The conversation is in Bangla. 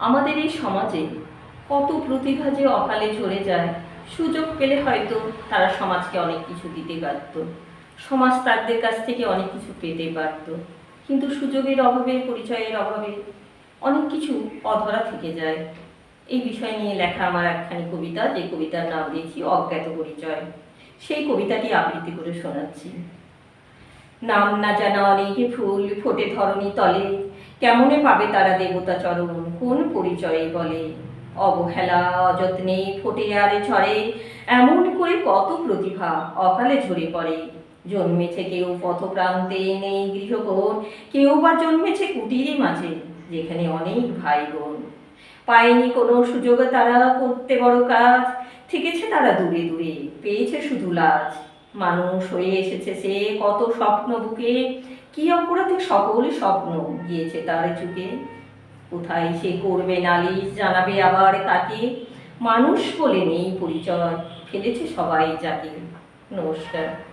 আমাদের এই সমাজে কত প্রতিভা যে অকালে ঝরে যায়। সুযোগ পেলে হয়তো তারা সমাজকে অনেক কিছু দিতে পারত, সমাজ তাদের কাছ থেকে অনেক কিছু পেতে পারত, কিন্তু সুযোগের অভাবে, পরিচয়ের অভাবে অনেক কিছু অধরা থেকে যায়। এই বিষয় নিয়ে লেখা আমার একখানি কবিতা, যে কবিতার নাম দিয়েছি অজ্ঞাত পরিচয়। সেই কবিতাটি আবৃত্তি করে শোনাচ্ছি। নাম না জানা অনেক ফুল ফোটে ধরণী তলে, কেমনে পাবে তারা দেবতা চরণ, কোন পরিচয়ে বলে। অবহেলা অযত্নে ফোটে আর ঝরে, এমন করে কত প্রতিভা অকালে ঝরে পড়ে। জন্মেছে কেউ পথপ্রান্তে, নেই গৃহকোণ, কেউ বা জন্মেছে কুটিরে মাঝে, যেখানে অনেক ভাই বোন। পায়নি কোনো সুযোগ তারা করতে বড় কাজ, থেকেছে তারা দূরে দূরে, পেয়েছে শুধু লাজ। মানুষ হয়ে এসেছে সে কত স্বপ্ন বুকে, কি অপরাধে সকল স্বপ্ন গিয়েছে তার চুকে। কোথায় সে করবে নালিশ, জানাবে আবার কাকে, মানুষ বলে নেই পরিচয়, ফেলেছে সবাই যাকে। নমস্কার।